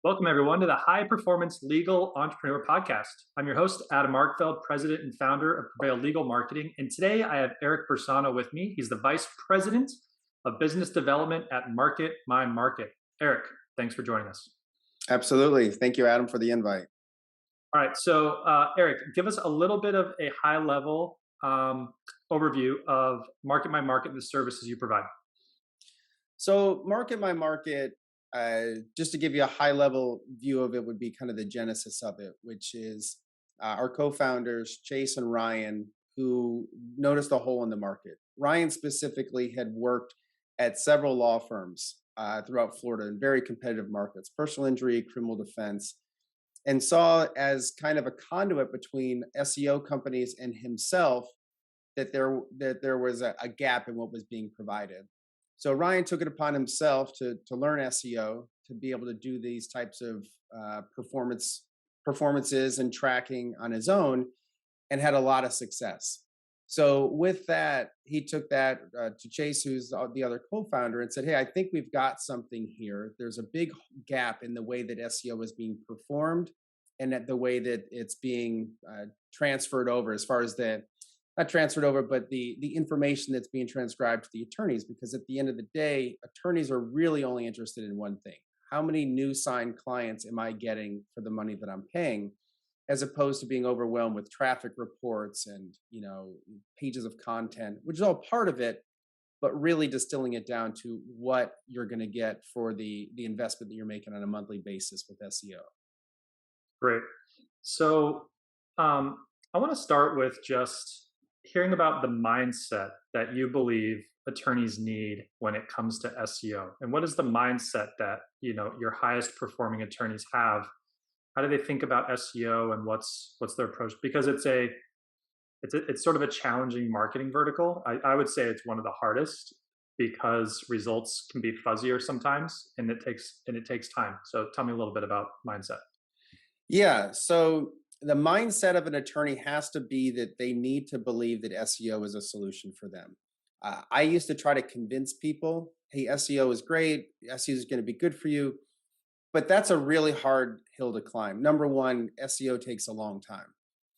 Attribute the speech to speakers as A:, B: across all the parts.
A: Welcome, everyone, to the High Performance Legal Entrepreneur Podcast. I'm your host, Adam Markfeld, president and founder of Prevail Legal Marketing. And today I have Eric Bersano with me. He's the vice president of business development at Market My Market. Eric, thanks for joining us.
B: Absolutely. Thank you, Adam, for the invite.
A: All right. So, Eric, give us a little bit of a high level overview of Market My Market and the services you provide.
B: So, Market My Market, just to give you a high level view of it, would be kind of the genesis of it, which is our co founders, Chase and Ryan, who noticed a hole in the market. Ryan specifically had worked at several law firms throughout Florida in very competitive markets, personal injury, criminal defense, and saw as kind of a conduit between SEO companies and himself that there was a gap in what was being provided. So Ryan took it upon himself to learn SEO, to be able to do these types of performances and tracking on his own, and had a lot of success. So with that, he took that to Chase, who's the other co-founder, and said, "Hey, I think we've got something here. There's a big gap in the way that SEO is being performed, and that the way that it's being transferred over, as far as the not transferred over, but the information that's being transcribed to the attorneys. Because at the end of the day, attorneys are really only interested in one thing: how many new signed clients am I getting for the money that I'm paying?" As opposed to being overwhelmed with traffic reports and pages of content, which is all part of it, but really distilling it down to what you're going to get for the investment that you're making on a monthly basis with SEO.
A: Great. So, I want to start with just hearing about the mindset that you believe attorneys need when it comes to SEO. And what is the mindset that, your highest performing attorneys have? How do they think about SEO, and what's their approach? Because it's sort of a challenging marketing vertical. I would say it's one of the hardest because results can be fuzzier sometimes, and it takes time. So tell me a little bit about mindset.
B: Yeah. So the mindset of an attorney has to be that they need to believe that SEO is a solution for them. I used to try to convince people, hey, SEO is great. SEO is going to be good for you. But that's a really hard hill to climb. Number one, SEO takes a long time.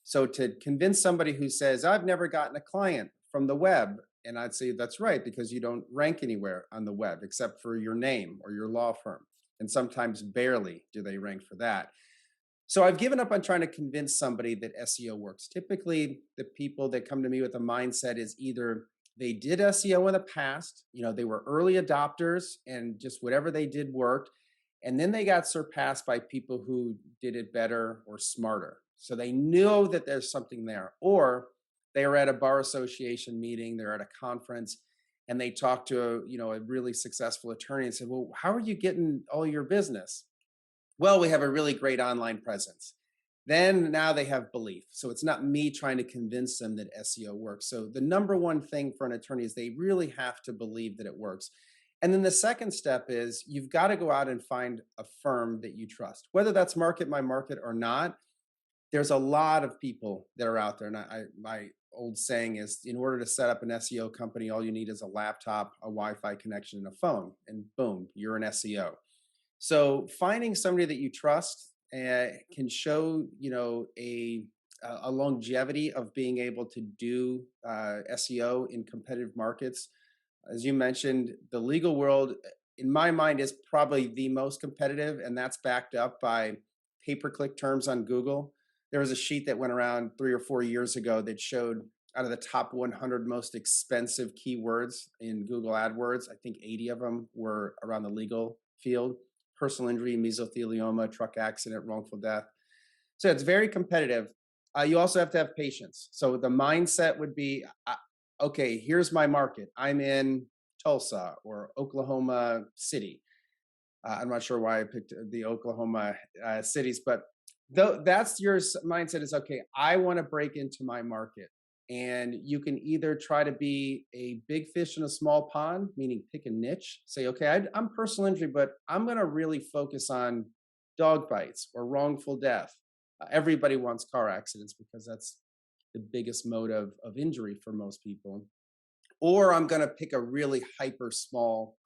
B: So to convince somebody who says, I've never gotten a client from the web, and I'd say that's right, because you don't rank anywhere on the web except for your name or your law firm. And sometimes barely do they rank for that. So I've given up on trying to convince somebody that SEO works. Typically, the people that come to me with a mindset is either they did SEO in the past, they were early adopters and just whatever they did worked. And then they got surpassed by people who did it better or smarter. So they know that there's something there. Or they were at a bar association meeting, they're at a conference, and they talked to a really successful attorney and said, well, how are you getting all your business? Well, we have a really great online presence. Then now they have belief. So it's not me trying to convince them that SEO works. So the number one thing for an attorney is they really have to believe that it works. And then the second step is you've got to go out and find a firm that you trust, whether that's Market My Market or not. There's a lot of people that are out there. And my old saying is, in order to set up an SEO company, all you need is a laptop, a Wi-Fi connection, and a phone, and boom, you're an SEO. So finding somebody that you trust can show, a longevity of being able to do SEO in competitive markets. As you mentioned, the legal world, in my mind, is probably the most competitive, and that's backed up by pay-per-click terms on Google. There was a sheet that went around 3 or 4 years ago that showed out of the top 100 most expensive keywords in Google AdWords, I think 80 of them were around the legal field: personal injury, mesothelioma, truck accident, wrongful death. So it's very competitive. You also have to have patience. So the mindset would be, okay, here's my market. I'm in Tulsa or Oklahoma City. I'm not sure why I picked the Oklahoma cities, but that's your mindset is, okay, I want to break into my market. And you can either try to be a big fish in a small pond, meaning pick a niche, say, okay, I'm personal injury, but I'm going to really focus on dog bites or wrongful death. Everybody wants car accidents because that's the biggest mode of injury for most people. Or I'm going to pick a really hyper small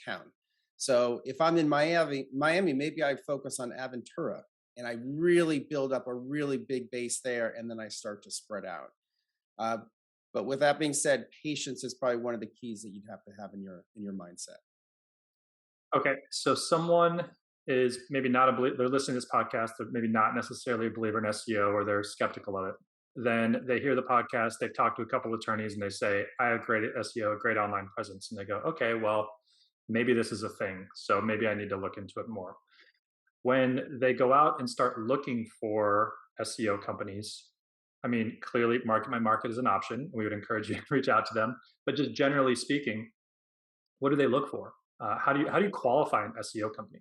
B: town. So if I'm in Miami, maybe I focus on Aventura and I really build up a really big base there, and then I start to spread out. Uh, but with that being said, patience is probably one of the keys that you'd have to have in your mindset.
A: Okay, so someone is maybe not a they're listening to this podcast, they're maybe not necessarily a believer in SEO or they're skeptical of it. Then they hear the podcast, they've talked to a couple of attorneys and they say, I have great SEO, great online presence. And they go, okay, well, maybe this is a thing. So maybe I need to look into it more. When they go out and start looking for SEO companies, I mean, clearly market my market is an option. We would encourage you to reach out to them. But just generally speaking, what do they look for? How do you qualify an SEO company?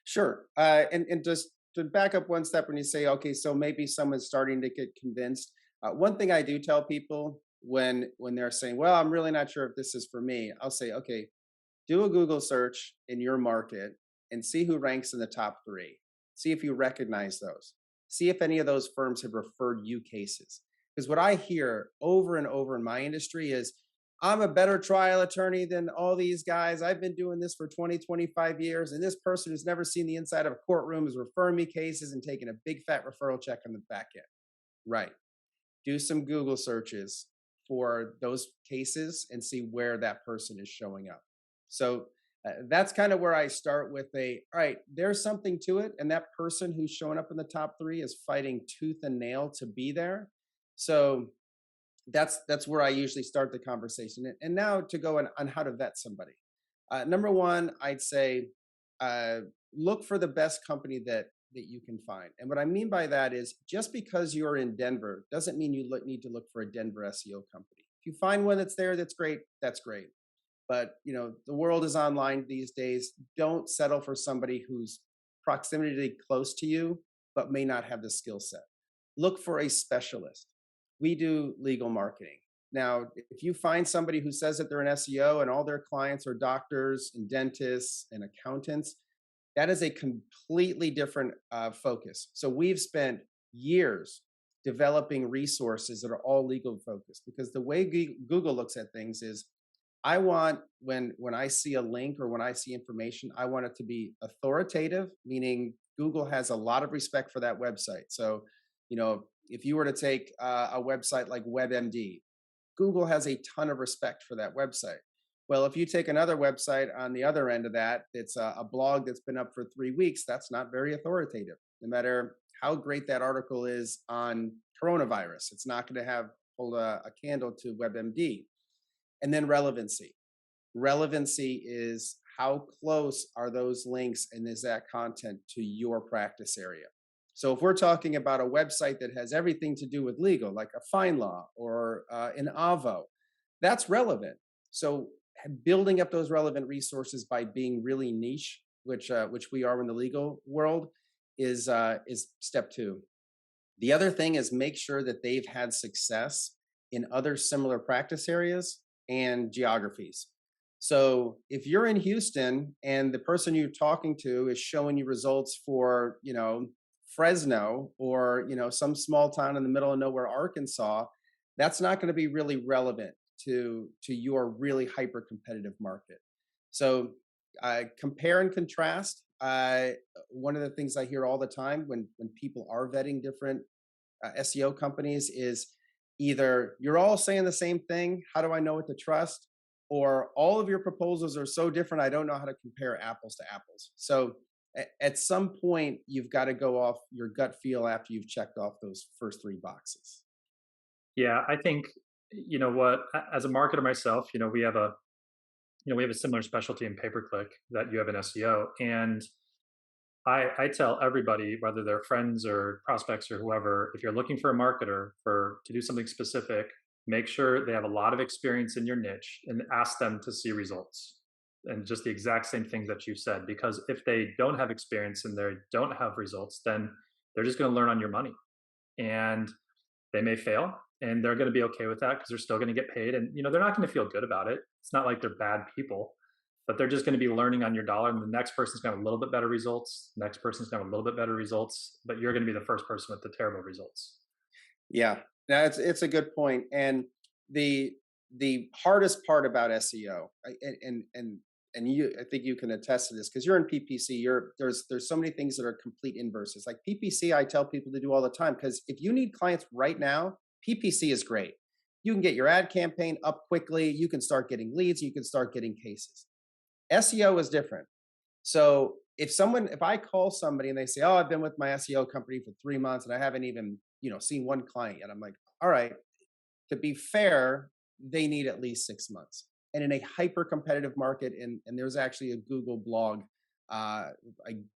B: Sure. And just to back up one step, when you say, okay, so maybe someone's starting to get convinced. One thing I do tell people when they're saying, well, I'm really not sure if this is for me, I'll say, okay, do a Google search in your market and see who ranks in the top three. See if you recognize those. See if any of those firms have referred you cases. Because what I hear over and over in my industry is, I'm a better trial attorney than all these guys. I've been doing this for 20, 25 years. And this person who's never seen the inside of a courtroom is referring me cases and taking a big fat referral check on the back end. Right. Do some Google searches for those cases and see where that person is showing up. So that's kind of where I start with all right, there's something to it. And that person who's showing up in the top three is fighting tooth and nail to be there. So that's where I usually start the conversation. And now to go on how to vet somebody. Number one, I'd say uh, look for the best company that you can find. And what I mean by that is just because you're in Denver doesn't mean you need to look for a Denver SEO company. If you find one that's there, that's great. That's great. But the world is online these days. Don't settle for somebody who's proximity close to you, but may not have the skill set. Look for a specialist. We do legal marketing. Now, if you find somebody who says that they're an SEO and all their clients are doctors and dentists and accountants, that is a completely different focus. So we've spent years developing resources that are all legal focused, because the way Google looks at things is, I want, when I see a link or when I see information, I want it to be authoritative, meaning Google has a lot of respect for that website. So, if you were to take a website like WebMD, Google has a ton of respect for that website. Well, if you take another website on the other end of that, it's a blog that's been up for 3 weeks, that's not very authoritative. No matter how great that article is on coronavirus, it's not going to hold a candle to WebMD. And then relevancy. Relevancy is how close are those links and is that content to your practice area. So if we're talking about a website that has everything to do with legal, like a FindLaw or an Avo, that's relevant. So building up those relevant resources by being really niche, which we are in the legal world, is step two. The other thing is make sure that they've had success in other similar practice areas and geographies. So if you're in Houston and the person you're talking to is showing you results for, Fresno or, some small town in the middle of nowhere, Arkansas, that's not going to be really relevant to your really hyper competitive market. So compare and contrast. One of the things I hear all the time when people are vetting different SEO companies is either you're all saying the same thing, how do I know what to trust? Or all of your proposals are so different, I don't know how to compare apples to apples. So at some point, you've got to go off your gut feel after you've checked off those first three boxes.
A: Yeah, I think what, as a marketer myself, we have a similar specialty in pay per click that you have in SEO, and I tell everybody, whether they're friends or prospects or whoever, if you're looking for a marketer for to do something specific, make sure they have a lot of experience in your niche and ask them to see results. And just the exact same things that you said, because if they don't have experience and they don't have results, then they're just going to learn on your money. And they may fail and they're going to be okay with that because they're still going to get paid. And, they're not going to feel good about it. It's not like they're bad people, but they're just going to be learning on your dollar. And the next person's going to have a little bit better results. Next person's going to have a little bit better results, but you're going to be the first person with the terrible results.
B: Yeah, now it's a good point. And the hardest part about SEO, and and I think you can attest to this because you're in PPC. There's so many things that are complete inverses. Like PPC, I tell people to do all the time because if you need clients right now, PPC is great. You can get your ad campaign up quickly. You can start getting leads. You can start getting cases. SEO is different. So if I call somebody and they say, "Oh, I've been with my SEO company for 3 months and I haven't even seen one client yet," I'm like, "All right, to be fair, they need at least 6 months." And in a hyper competitive market, and there's actually a Google blog, a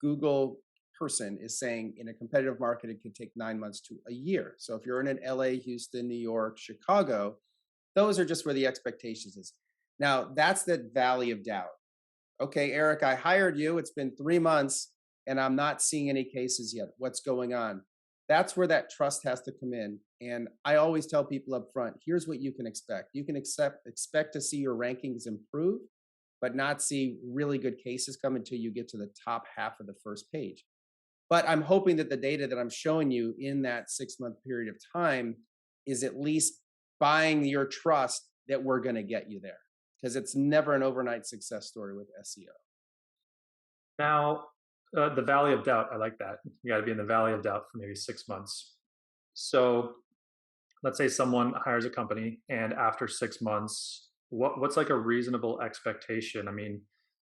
B: Google person is saying in a competitive market, it could take 9 months to a year. So if you're in an LA, Houston, New York, Chicago, those are just where the expectations is. Now, that's the valley of doubt. Okay, Eric, I hired you. It's been 3 months and I'm not seeing any cases yet. What's going on? That's where that trust has to come in. And I always tell people up front, here's what you can expect. You can expect to see your rankings improve, but not see really good cases come until you get to the top half of the first page. But I'm hoping that the data that I'm showing you in that 6 month period of time is at least buying your trust that we're going to get you there because it's never an overnight success story with SEO.
A: Now, the valley of doubt, I like that. You got to be in the valley of doubt for maybe 6 months. So let's say someone hires a company and after 6 months, what's like a reasonable expectation? I mean,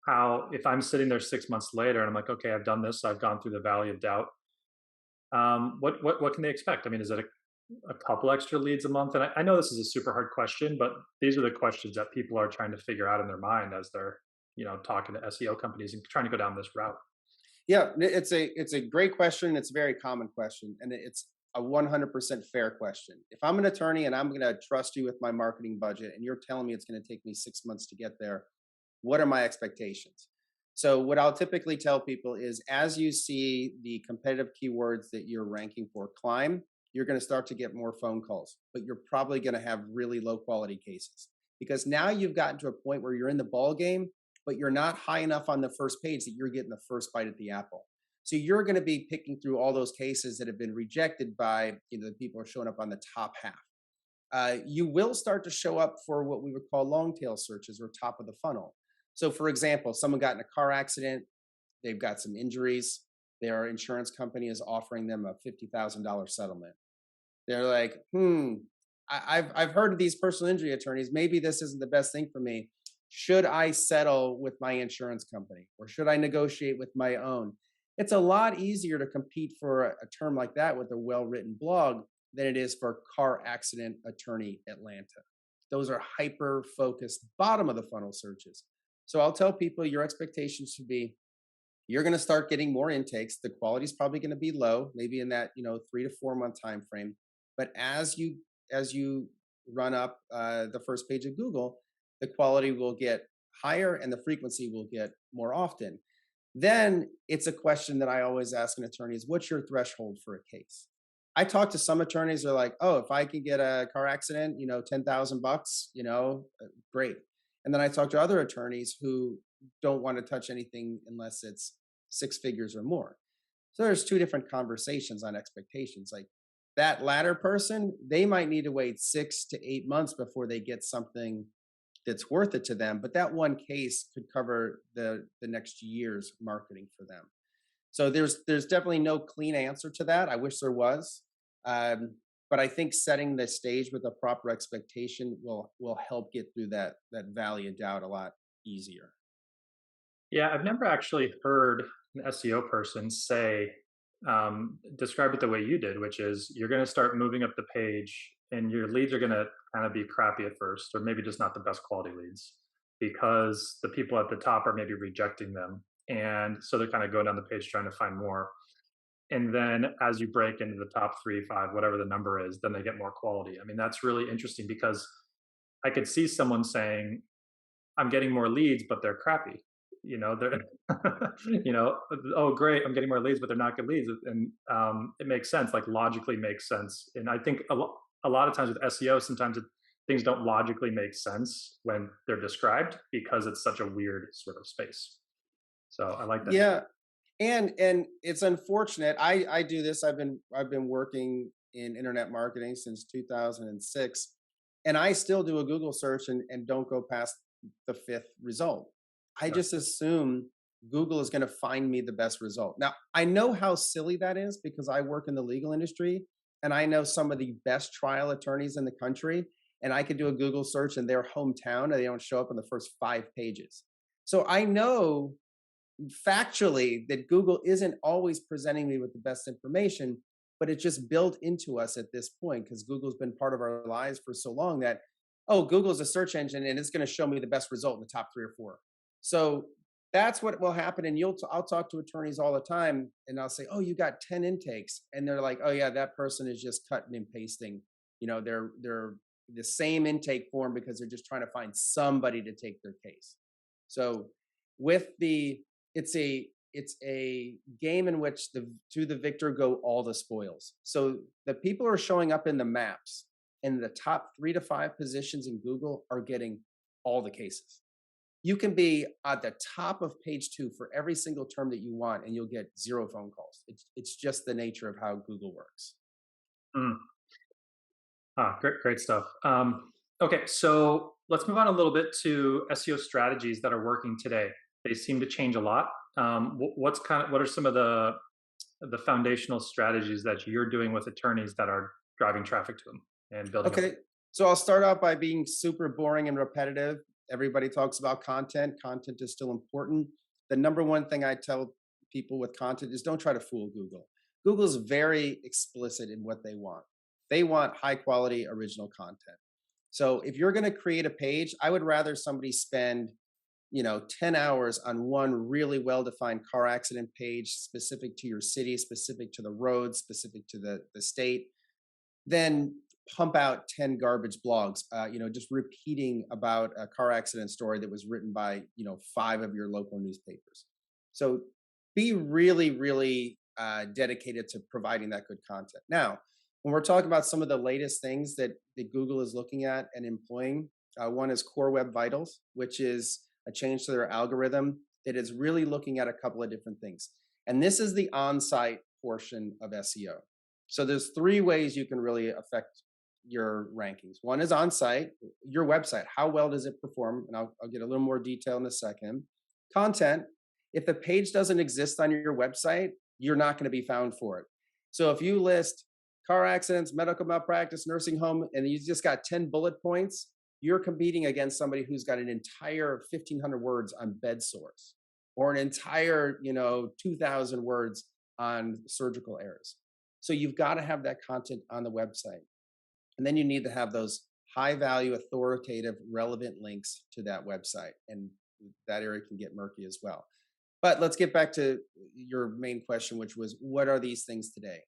A: how if I'm sitting there 6 months later and I'm like, okay, I've done this, I've gone through the valley of doubt. What can they expect? I mean, is it a couple extra leads a month? And I know this is a super hard question, but these are the questions that people are trying to figure out in their mind as they're talking to SEO companies and trying to go down this route.
B: Yeah, it's a great question. It's a very common question, and it's a 100% fair question. If I'm an attorney and I'm going to trust you with my marketing budget, and you're telling me it's going to take me 6 months to get there, what are my expectations? So what I'll typically tell people is as you see the competitive keywords that you're ranking for climb, you're going to start to get more phone calls, but you're probably going to have really low quality cases because now you've gotten to a point where you're in the ball game, but you're not high enough on the first page that you're getting the first bite at the apple. So you're going to be picking through all those cases that have been rejected by the people who are showing up on the top half. You will start to show up for what we would call long tail searches or top of the funnel. So, for example, someone got in a car accident, they've got some injuries, their insurance company is offering them a $50,000 settlement. They're like, I've heard of these personal injury attorneys. Maybe this isn't the best thing for me. Should I settle with my insurance company or should I negotiate with my own? It's a lot easier to compete for a term like that with a well written blog than it is for car accident attorney Atlanta. Those are hyper focused bottom of the funnel searches. So I'll tell people your expectations should be you're going to start getting more intakes. The quality is probably going to be low, maybe in that 3 to 4 month time frame. But as you run up the first page of Google, the quality will get higher and the frequency will get more often. Then it's a question that I always ask an attorney is what's your threshold for a case? I talk to some attorneys, they're like, oh, if I can get a car accident, 10,000 bucks, great. And then I talk to other attorneys who don't want to touch anything unless it's six figures or more. So there's two different conversations on expectations. Like that latter person, they might need to wait 6 to 8 months before they get something that's worth it to them. But that one case could cover the next year's marketing for them. So there's definitely no clean answer to that. I wish there was. But I think setting the stage with a proper expectation will help get through that valley of doubt a lot easier.
A: Yeah, I've never actually heard an SEO person say, describe it the way you did, which is you're going to start moving up the page and your leads are going to kind of be crappy at first, or maybe just not the best quality leads because the people at the top are maybe rejecting them. And so they're kind of going down the page trying to find more. And then as you break into the top three, five, whatever the number is, then they get more quality. I mean, that's really interesting because I could see someone saying, I'm getting more leads, but they're crappy. They're, oh, great, I'm getting more leads, but they're not good leads. And it makes sense, like logically makes sense. And I think a lot of times with SEO, sometimes things don't logically make sense when they're described because it's such a weird sort of space. So I like that.
B: Yeah, and it's unfortunate. I do this. I've been working in internet marketing since 2006, and I still do a Google search and don't go past the fifth result. I
A: Yes.
B: just assume Google is going to find me the best result. Now, I know how silly that is because I work in the legal industry and I know some of the best trial attorneys in the country. And I could do a Google search in their hometown and they don't show up in the first 5 pages. So I know factually that Google isn't always presenting me with the best information, but it's just built into us at this point because Google's been part of our lives for so long that, oh, Google's a search engine and it's going to show me the best result in the top 3 or 4. So that's what will happen. And I'll talk to attorneys all the time and I'll say, oh, you got 10 intakes. And they're like, oh yeah, that person is just cutting and pasting. They're the same intake form because they're just trying to find somebody to take their case. So with the it's a game in which the victor go all the spoils. So the people who are showing up in the maps in the top 3 to 5 positions in Google are getting all the cases. You can be at the top of page 2 for every single term that you want, and you'll get 0 phone calls. It's just the nature of how Google works.
A: Mm. Great stuff. Okay, so let's move on a little bit to SEO strategies that are working today. They seem to change a lot. What are some of the foundational strategies that you're doing with attorneys that are driving traffic to them and building up?
B: Okay, so I'll start out by being super boring and repetitive. Everybody talks about content. Content is still important. The number one thing I tell people with content is don't try to fool Google. Google's very explicit in what they want. They want high quality original content. So if you're going to create a page, I would rather somebody spend 10 hours on one really well defined car accident page specific to your city, specific to the road, specific to the state, then pump out 10 garbage blogs, just repeating about a car accident story that was written by, 5 of your local newspapers. So be really, really dedicated to providing that good content. Now, when we're talking about some of the latest things that Google is looking at and employing, one is Core Web Vitals, which is a change to their algorithm that is really looking at a couple of different things. And this is the on-site portion of SEO. So there's 3 ways you can really affect your rankings. One is on site, your website. How well does it perform? And I'll get a little more detail in a second. Content. If the page doesn't exist on your website, you're not going to be found for it. So if you list car accidents, medical malpractice, nursing home, and you just got 10 bullet points, you're competing against somebody who's got an entire 1,500 words on bed sores or an entire, 2,000 words on surgical errors. So you've got to have that content on the website. And then you need to have those high value, authoritative, relevant links to that website. And that area can get murky as well. But let's get back to your main question, which was what are these things today?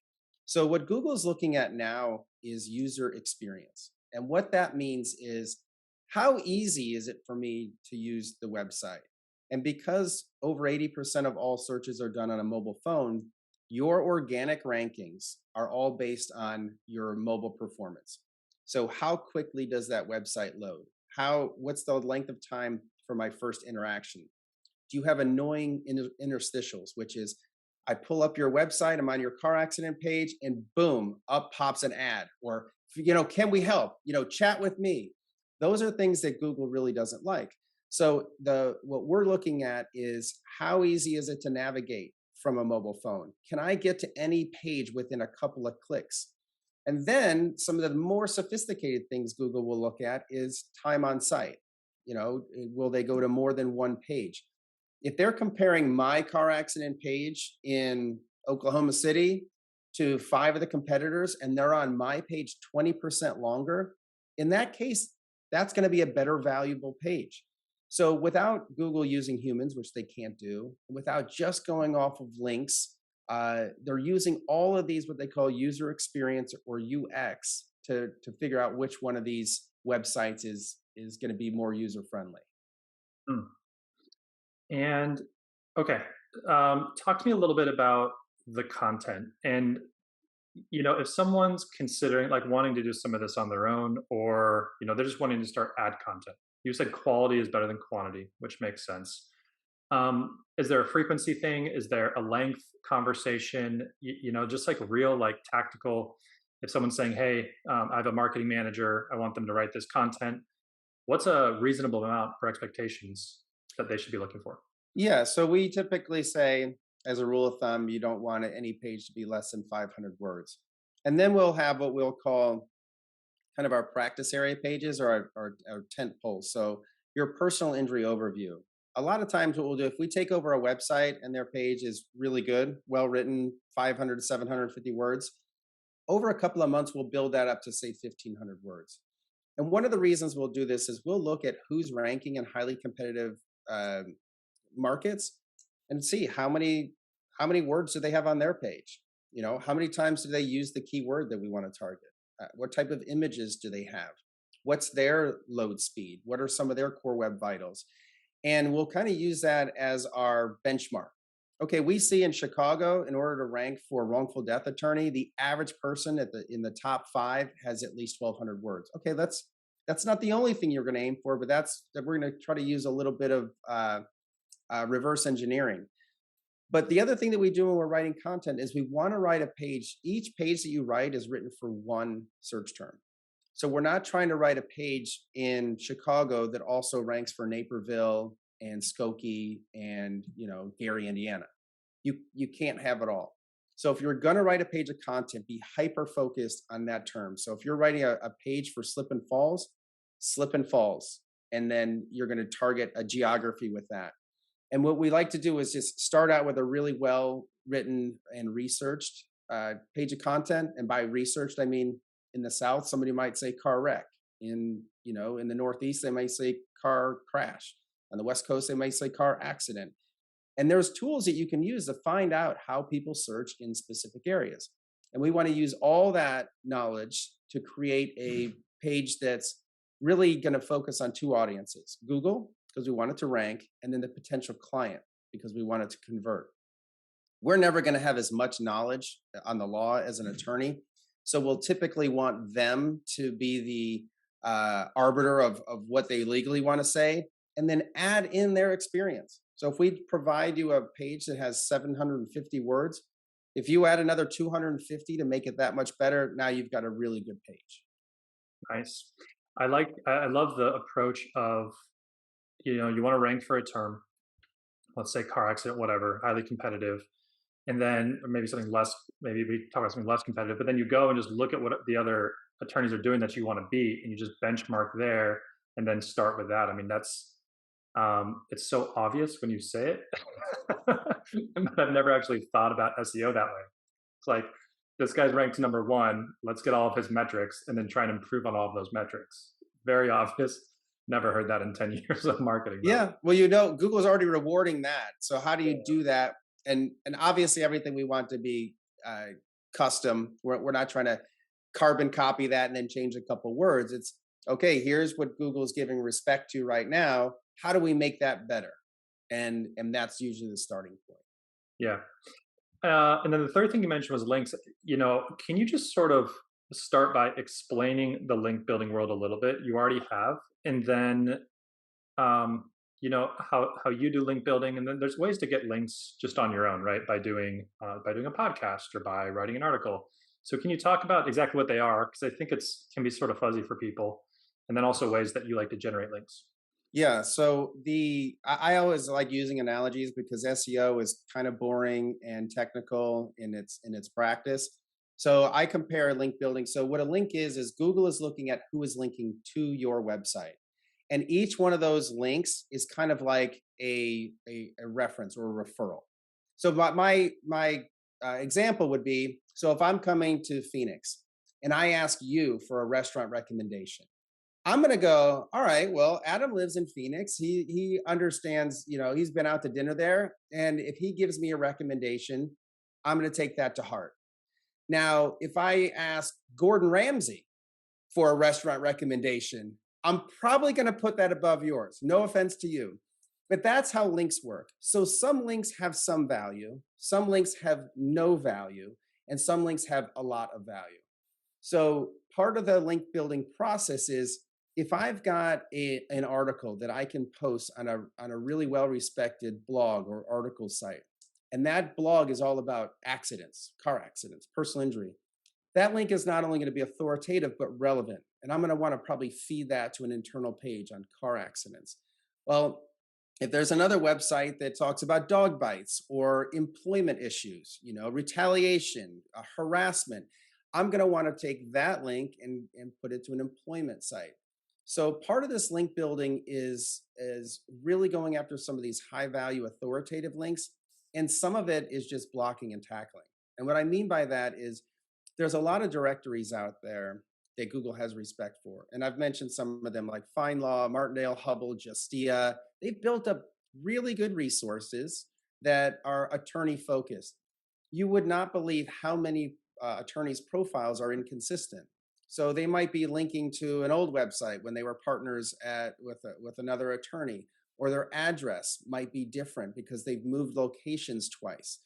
B: So what Google is looking at now is user experience. And what that means is how easy is it for me to use the website? And because over 80% of all searches are done on a mobile phone, your organic rankings are all based on your mobile performance. So how quickly does that website load? What's the length of time for my first interaction? Do you have annoying interstitials, which is I pull up your website, I'm on your car accident page, and boom, up pops an ad. Or, can we help? Chat with me. Those are things that Google really doesn't like. So what we're looking at is how easy is it to navigate from a mobile phone? Can I get to any page within a couple of clicks? And then some of the more sophisticated things Google will look at is time on site. Will they go to more than one page? If they're comparing my car accident page in Oklahoma City to 5 of the competitors and they're on my page 20% longer, in that case, that's going to be a better valuable page. So without Google using humans, which they can't do, without just going off of links, they're using all of these, what they call user experience or UX to figure out which one of these websites is going to be more user friendly.
A: Hmm. And okay, talk to me a little bit about the content. And if someone's considering like wanting to do some of this on their own, or they're just wanting to start ad content. You said quality is better than quantity, which makes sense. Is there a frequency thing? Is there a length conversation? Just like real, like tactical. If someone's saying, "Hey, I have a marketing manager. I want them to write this content." What's a reasonable amount for expectations? that they should be looking for?
B: Yeah, so we typically say, as a rule of thumb, you don't want any page to be less than 500 words. And then we'll have what we'll call kind of our practice area pages or our tent poles. So your personal injury overview. A lot of times, what we'll do if we take over a website and their page is really good, well written, 500 to 750 words, over a couple of months, we'll build that up to say 1,500 words. And one of the reasons we'll do this is we'll look at who's ranking in highly competitive uh, markets and see how many words do they have on their page. How many times do they use the keyword that we want to target? What type of images do they have? What's their load speed? What are some of their core web vitals? And we'll kind of use that as our benchmark. Okay, we see in Chicago, in order to rank for wrongful death attorney, the average person in the top 5 has at least 1,200 words. Okay, that's not the only thing you're going to aim for, but we're going to try to use a little bit of reverse engineering. But the other thing that we do when we're writing content is we want to write a page. Each page that you write is written for one search term. So we're not trying to write a page in Chicago that also ranks for Naperville and Skokie and Gary, Indiana. You can't have it all. So if you're going to write a page of content, be hyper focused on that term. So if you're writing a page for slip and falls, and then you're going to target a geography with that. And what we like to do is just start out with a really well written and researched page of content. And by researched, I mean in the South, somebody might say car wreck. In the Northeast, they might say car crash. On the West Coast, they might say car accident. And there's tools that you can use to find out how people search in specific areas. And we want to use all that knowledge to create a page that's really going to focus on 2 audiences: Google, because we want it to rank, and then the potential client, because we want it to convert. We're never going to have as much knowledge on the law as an attorney. So we'll typically want them to be the arbiter of what they legally want to say, and then add in their experience. So if we provide you a page that has 750 words, if you add another 250 to make it that much better, now you've got a really good page.
A: Nice. I love the approach of, you want to rank for a term, let's say car accident, whatever, highly competitive. And then or maybe something less, maybe we talk about something less competitive, but then you go and just look at what the other attorneys are doing that you want to beat, and you just benchmark there and then start with that. I mean, it's so obvious when you say it, but I've never actually thought about SEO that way. It's like, this guy's ranked number 1. Let's get all of his metrics and then try and improve on all of those metrics. Very obvious. Never heard that in 10 years of marketing, though.
B: Yeah, well, Google's already rewarding that. So how do you do that? And obviously, everything we want to be custom. We're not trying to carbon copy that and then change a couple words. It's okay. Here's what Google's giving respect to right now. How do we make that better? And that's usually the starting point.
A: Yeah. And then the third thing you mentioned was links. Can you just sort of start by explaining the link building world a little bit? You already have, and then how you do link building, and then there's ways to get links just on your own, right? By doing a podcast or by writing an article. So can you talk about exactly what they are? Because I think can be sort of fuzzy for people, and then also ways that you like to generate links.
B: Yeah, so I always like using analogies because SEO is kind of boring and technical in its practice. So I compare link building. So what a link is Google is looking at who is linking to your website. And each one of those links is kind of like a reference or a referral. So my example would be, so if I'm coming to Phoenix and I ask you for a restaurant recommendation, I'm going to go, all right, well, Adam lives in Phoenix. He understands, he's been out to dinner there. And if he gives me a recommendation, I'm going to take that to heart. Now, if I ask Gordon Ramsay for a restaurant recommendation, I'm probably going to put that above yours. No offense to you. But that's how links work. So some links have some value, some links have no value, and some links have a lot of value. So part of the link building process is if I've got an article that I can post on a really well-respected blog or article site, and that blog is all about accidents, car accidents, personal injury, that link is not only going to be authoritative, but relevant. And I'm going to want to probably feed that to an internal page on car accidents. Well, If there's another website that talks about dog bites or employment issues, retaliation, harassment, I'm going to want to take that link and put it to an employment site. So part of this link building is really going after some of these high value authoritative links, and some of it is just blocking and tackling. And what I mean by that is there's a lot of directories out there that Google has respect for. And I've mentioned some of them like FindLaw, Martindale, Hubble, Justia. They've built up really good resources that are attorney focused. You would not believe how many attorneys' profiles are inconsistent. So they might be linking to an old website when they were partners with another attorney, or their address might be different because they've moved locations twice.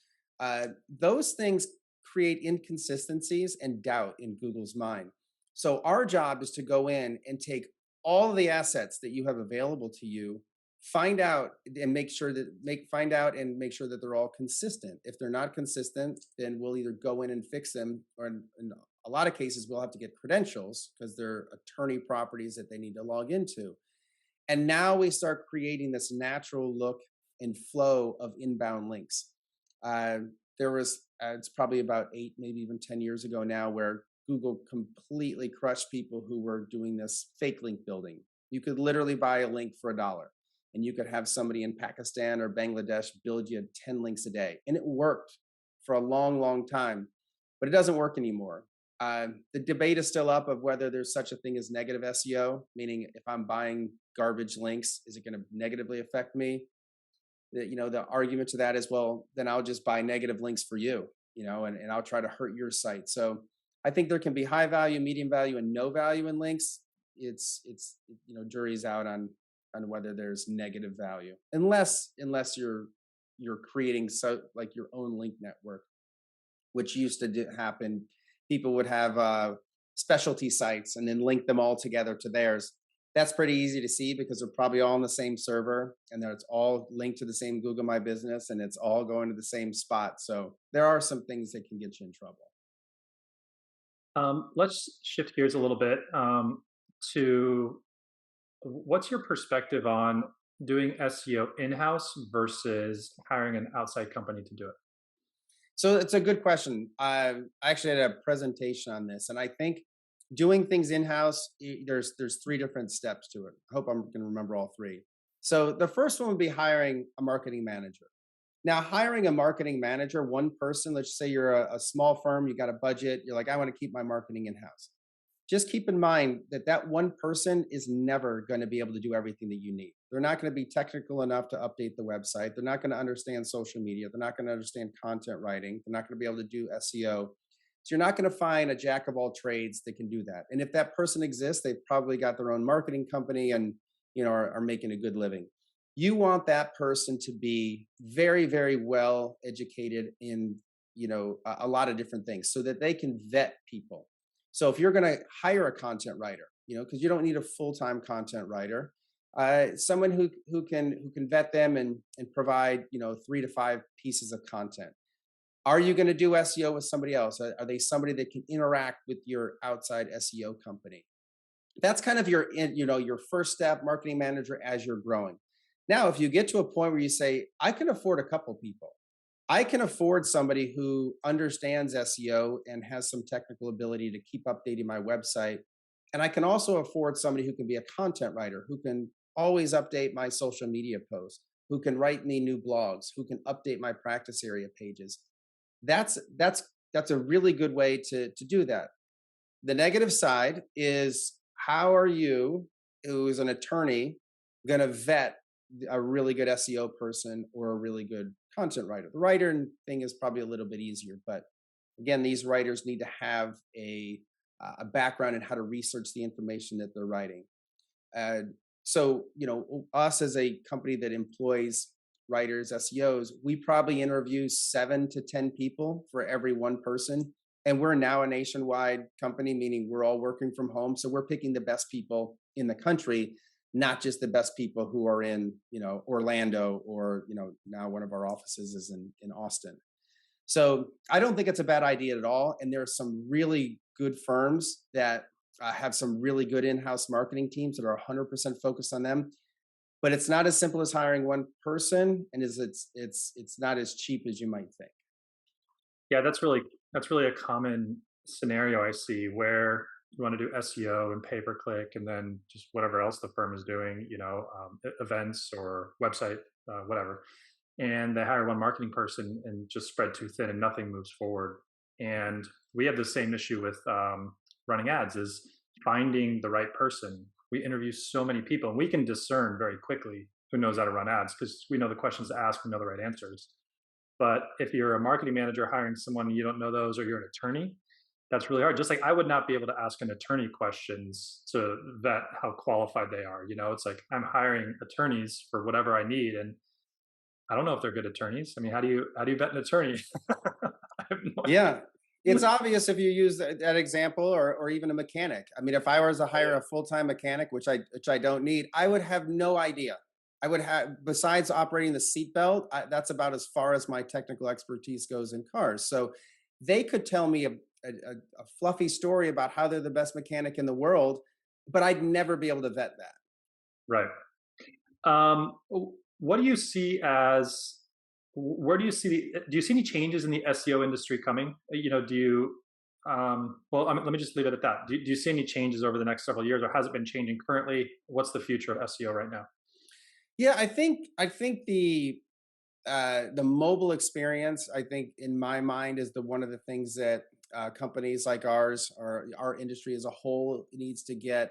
B: Those things create inconsistencies and doubt in Google's mind. So our job is to go in and take all of the assets that you have available to you, find out and find out and make sure that they're all consistent. If they're not consistent, then we'll either go in and fix them, or in a lot of cases we'll have to get credentials because they're attorney properties that they need to log into. And now we start creating this natural look and flow of inbound links. Uh, there was, it's probably about 8, maybe even 10 years ago now, where Google completely crushed people who were doing this fake link building. You could literally buy a link for $1 and you could have somebody in Pakistan or Bangladesh build you 10 links a day. And it worked for a long, long time, but it doesn't work anymore. The debate is still up of whether there's such a thing as negative SEO, meaning if I'm buying garbage links, is it going to negatively affect me? The argument to that is, well, then I'll just buy negative links for you, and I'll try to hurt your site. So I think there can be high value, medium value, and no value in links. Jury's out on whether there's negative value, unless you're creating like your own link network, which used to happen. People would have specialty sites and then link them all together to theirs. That's pretty easy to see because they're probably all on the same server and it's all linked to the same Google My Business and it's all going to the same spot. So there are some things that can get you in trouble.
A: Let's shift gears a little bit to what's your perspective on doing SEO in-house versus hiring an outside company to do it?
B: So it's a good question. I actually had a presentation on this, and I think doing things in house, there's 3 different steps to it. I hope I'm going to remember all 3. So the first one would be hiring a marketing manager. Now, hiring a marketing manager, one person, let's say you're a small firm, you got a budget, you're like, I want to keep my marketing in house. Just keep in mind that that one person is never going to be able to do everything that you need. They're not going to be technical enough to update the website. They're not going to understand social media. They're not going to understand content writing. They're not going to be able to do SEO. So you're not going to find a jack of all trades that can do that. And if that person exists, they've probably got their own marketing company and are making a good living. You want that person to be very, very well educated in a lot of different things so that they can vet people. So if you're going to hire a content writer, because you don't need a full-time content writer, someone who can vet them and provide 3 to 5 pieces of content. Are you going to do SEO with somebody else? Are they somebody that can interact with your outside SEO company? That's kind of your first step, marketing manager, as you're growing. Now, if you get to a point where you say, I can afford a couple people, I can afford somebody who understands SEO and has some technical ability to keep updating my website. And I can also afford somebody who can be a content writer, who can always update my social media posts, who can write me new blogs, who can update my practice area pages. That's a really good way to do that. The negative side is, how are you, who is an attorney, going to vet a really good SEO person or a really good content writer? The writer thing is probably a little bit easier, but again, these writers need to have a background in how to research the information that they're writing. So, us as a company that employs writers, SEOs, we probably interview 7 to 10 people for every one person. And we're now a nationwide company, meaning we're all working from home. So we're picking the best people in the country, not just the best people who are in, Orlando, or, now one of our offices is in Austin. So I don't think it's a bad idea at all. And there are some really good firms that have some really good in-house marketing teams that are 100% focused on them. but it's not as simple as hiring one person, and it's not as cheap as you might think.
A: Yeah, that's really a common scenario I see where you want to do SEO and pay per click, and then just whatever else the firm is doing, events or website, whatever. And they hire one marketing person and just spread too thin, and nothing moves forward. And we have the same issue with running ads: is finding the right person. We interview so many people, and we can discern very quickly who knows how to run ads because we know the questions to ask, we know the right answers. But if you're a marketing manager hiring someone and you don't know those, or you're an attorney, that's really hard. Just like I would not be able to ask an attorney questions to vet how qualified they are. It's like I'm hiring attorneys for whatever I need, and I don't know if they're good attorneys. I mean, how do you vet an attorney? I have no
B: Yeah. It's
A: idea.
B: obvious if you use that example, or even a mechanic. I mean, if I was to hire a full-time mechanic, which I don't need, I would have no idea. I would have, besides operating the seatbelt, that's about as far as my technical expertise goes in cars. So they could tell me a fluffy story about how they're the best mechanic in the world, but I'd never be able to vet that.
A: Right. What do you see as where do you see do you see any changes in the SEO industry coming? Do you well, let me just leave it at that. Do you see any changes over the next several years, or has it been changing currently? What's the future of SEO right now?
B: Yeah, I think the mobile experience, I think, in my mind, is the one of the things that companies like ours, or our industry as a whole, needs to get.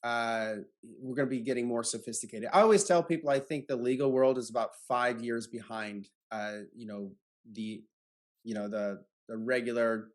B: We're going to be getting more sophisticated. I always tell people I think the legal world is about 5 years behind. The the regular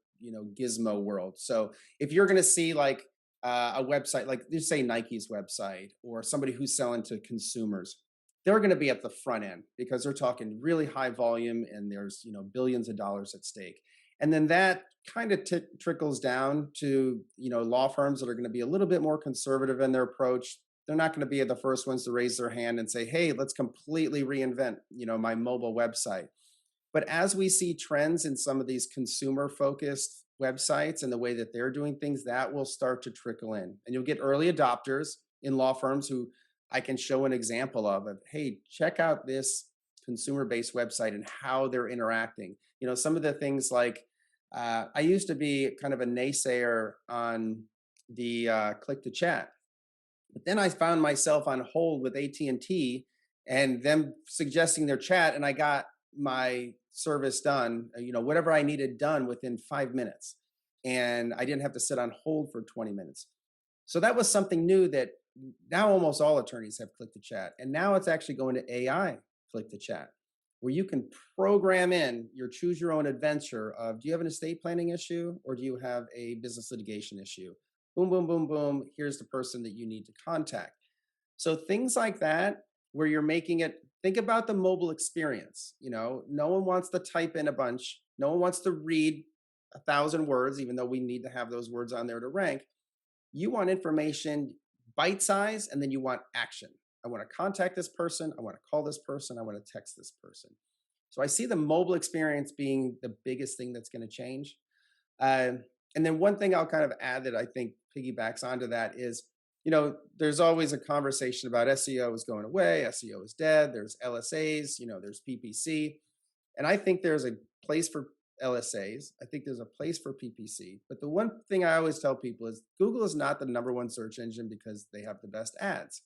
B: gizmo world. So if you're going to see like a website, like just say Nike's website, or somebody who's selling to consumers, they're going to be at the front end because they're talking really high volume, and there's billions of dollars at stake. And then that kind of trickles down to law firms that are going to be a little bit more conservative in their approach. They're not going to be the first ones to raise their hand and say, hey, let's completely reinvent my mobile website. But as we see trends in some of these consumer focused websites and the way that they're doing things, that will start to trickle in. And you'll get early adopters in law firms who I can show an example of, hey, check out this consumer based website and how they're interacting. Some of the things like, I used to be kind of a naysayer on the click to chat, but then I found myself on hold with AT&T and them suggesting their chat, and I got my service done, whatever I needed done within 5 minutes. And I didn't have to sit on hold for 20 minutes. So that was something new that now almost all attorneys have click to chat. And now it's actually going to AI click to chat, where you can program in your choose your own adventure of, do you have an estate planning issue, or do you have a business litigation issue? Boom, boom, boom, boom. Here's the person that you need to contact. So things like that, where you're making it, think about the mobile experience. No one wants to type in a bunch. No one wants to read 1,000 words, even though we need to have those words on there to rank. You want information bite size, and then you want action. I want to contact this person. I want to call this person. I want to text this person. So I see the mobile experience being the biggest thing that's going to change. Uh, and then one thing I'll kind of add that I think piggybacks onto that is, there's always a conversation about SEO is going away, SEO is dead. There's LSAs, there's PPC. And I think there's a place for LSAs. I think there's a place for PPC. But the one thing I always tell people is Google is not the number one search engine because they have the best ads.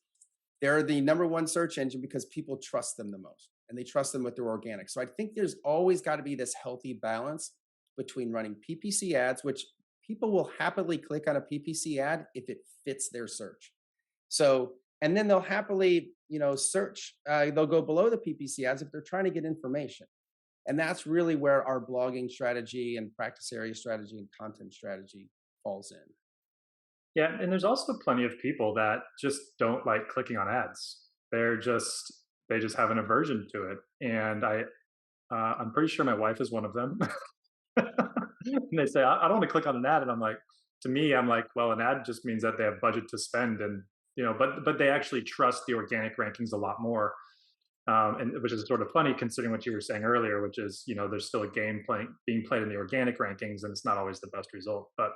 B: They're the number one search engine because people trust them the most, and they trust them with their organic. So I think there's always got to be this healthy balance between running PPC ads, which people will happily click on a PPC ad if it fits their search. So, and then they'll happily, search, they'll go below the PPC ads if they're trying to get information. And that's really where our blogging strategy and practice area strategy and content strategy falls in.
A: Yeah, and there's also plenty of people that just don't like clicking on ads. They just have an aversion to it, and I'm pretty sure my wife is one of them. And they say, I don't want to click on an ad. And I'm like, to me, I'm like, well, an ad just means that they have budget to spend. And, but they actually trust the organic rankings a lot more. And which is sort of funny considering what you were saying earlier, which is, there's still a game being played in the organic rankings, and it's not always the best result, but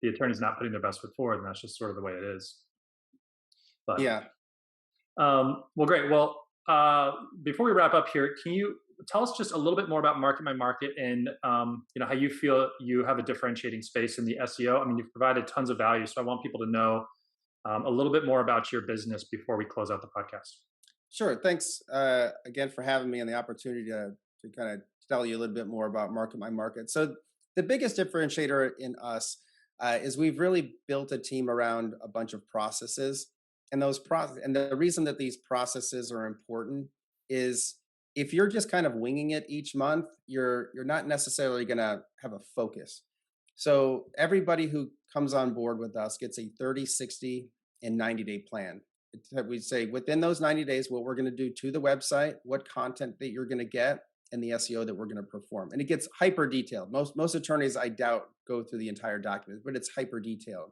A: the attorney's not putting their best foot forward. And that's just sort of the way it is. But
B: Yeah.
A: Well, great. Well, before we wrap up here, can you tell us just a little bit more about Market My Market and how you feel you have a differentiating space in the SEO? I mean, you've provided tons of value, so I want people to know a little bit more about your business before we close out the podcast.
B: Sure. Thanks again for having me and the opportunity to kind of tell you a little bit more about Market My Market. So the biggest differentiator in us is we've really built a team around a bunch of processes, and and the reason that these processes are important is if you're just kind of winging it each month, you're not necessarily going to have a focus. So everybody who comes on board with us gets a 30, 60, and 90-day plan. We say within those 90 days, what we're going to do to the website, what content that you're going to get, and the SEO that we're going to perform. And it gets hyper detailed. Most attorneys, I doubt, go through the entire document, but it's hyper detailed.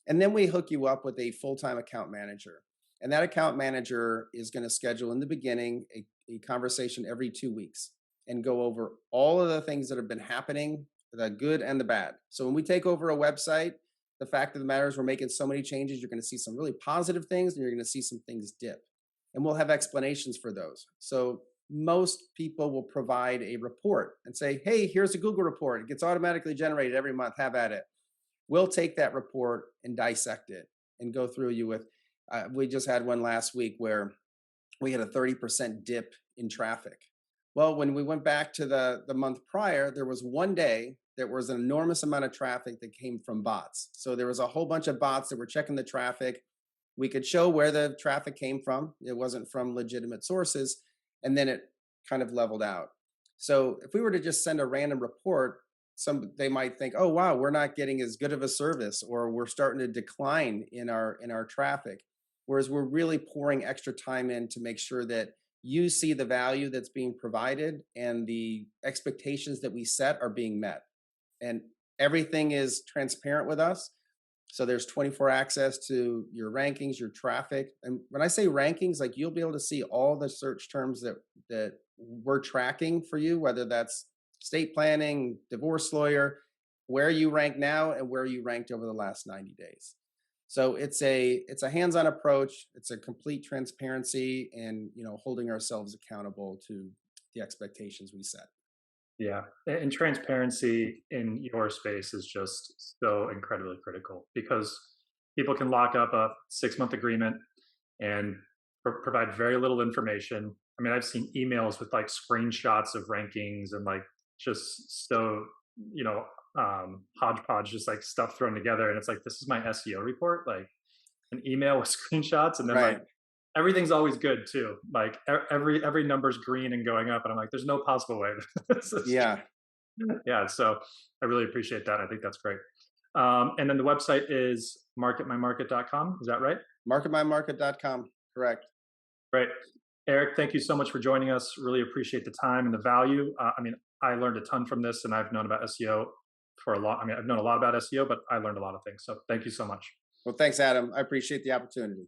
B: And then we hook you up with a full-time account manager. And that account manager is going to schedule in the beginning a conversation every 2 weeks and go over all of the things that have been happening, the good and the bad. So when we take over a website, the fact of the matter is we're making so many changes, you're going to see some really positive things and you're going to see some things dip. And we'll have explanations for those. So most people will provide a report and say, hey, here's a Google report. It gets automatically generated every month. Have at it. We'll take that report and dissect it and go through you with, we just had one last week where we had a 30% dip in traffic. Well, when we went back to the month prior, there was one day there was an enormous amount of traffic that came from bots. So there was a whole bunch of bots that were checking the traffic. We could show where the traffic came from. It wasn't from legitimate sources. And then it kind of leveled out. So if we were to just send a random report, they might think, oh, wow, we're not getting as good of a service, or we're starting to decline in our traffic. Whereas we're really pouring extra time in to make sure that you see the value that's being provided and the expectations that we set are being met. And everything is transparent with us. So there's 24 access to your rankings, your traffic. And when I say rankings, like you'll be able to see all the search terms that we're tracking for you, whether that's estate planning, divorce lawyer, where you rank now and where you ranked over the last 90 days. So it's a hands-on approach. It's a complete transparency and holding ourselves accountable to the expectations we set.
A: Yeah, and transparency in your space is just so incredibly critical because people can lock up a 6-month agreement and provide very little information. I mean, I've seen emails with like screenshots of rankings and like just so you know hodgepodge, just like stuff thrown together, and it's like this is my SEO report, like an email with screenshots, and then like
B: Right.
A: everything's always good too. Like every number's green and going up, and I'm like, there's no possible way. This is
B: Yeah.
A: yeah, so I really appreciate that. I think that's great. And then the website is marketmymarket.com. Is that right?
B: Marketmymarket.com. Correct.
A: Great. Eric, thank you so much for joining us. Really appreciate the time and the value. I mean, I learned a ton from this, and I've known about SEO for a lot. I mean, I've known a lot about SEO, but I learned a lot of things. So thank you so much.
B: Well, thanks, Adam. I appreciate the opportunity.